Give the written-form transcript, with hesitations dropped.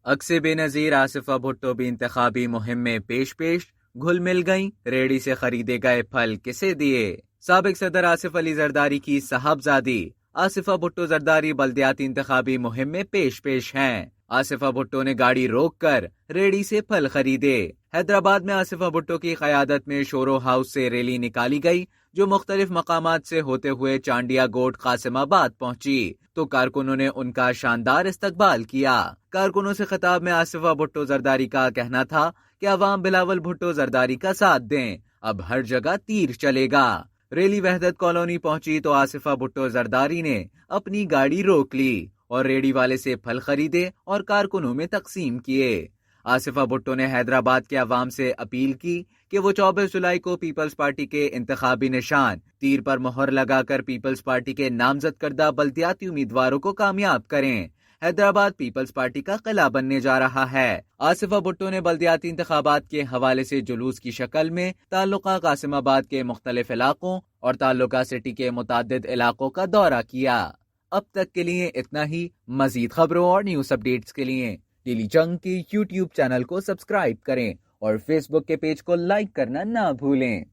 عکس بے نظیر آصفہ بھٹو بھی انتخابی مہم میں پیش گھل مل گئیں، ریڑھی سے خریدے گئے پھل کسے دیے؟ سابق صدر آصف علی زرداری کی صاحبزادی آصفہ بھٹو زرداری بلدیاتی انتخابی مہم میں پیش ہیں۔ آصفہ بھٹو نے گاڑی روک کر ریڑھی سے پھل خریدے۔ حیدرآباد میں آصفہ بھٹو کی قیادت میں شورو ہاؤس سے ریلی نکالی گئی جو مختلف مقامات سے ہوتے ہوئے چانڈیا گوٹ قاسم آباد پہنچی تو کارکنوں نے ان کا شاندار استقبال کیا۔ کارکنوں سے خطاب میں آصفہ بھٹو زرداری کا کہنا تھا کہ عوام بلاول بھٹو زرداری کا ساتھ دیں، اب ہر جگہ تیر چلے گا۔ ریلی وحدت کالونی پہنچی تو آصفہ بھٹو زرداری نے اپنی گاڑی روک لی اور ریڑھی والے سے پھل خریدے اور کارکنوں میں تقسیم کیے۔ آصفہ بھٹو نے حیدرآباد کے عوام سے اپیل کی کہ وہ 24 جولائی کو پیپلز پارٹی کے انتخابی نشان تیر پر مہر لگا کر پیپلز پارٹی کے نامزد کردہ بلدیاتی امیدواروں کو کامیاب کریں۔ حیدرآباد پیپلز پارٹی کا قلعہ بننے جا رہا ہے۔ آصفہ بھٹو نے بلدیاتی انتخابات کے حوالے سے جلوس کی شکل میں تعلقہ قاسم آباد کے مختلف علاقوں اور تعلقہ سٹی کے متعدد علاقوں کا دورہ کیا۔ اب تک کے لیے اتنا ہی۔ مزید خبروں اور نیوز اپڈیٹس کے لیے ڈیلی جنگ کے یوٹیوب چینل کو سبسکرائب کریں اور فیس بک کے پیج کو لائک کرنا نہ بھولیں۔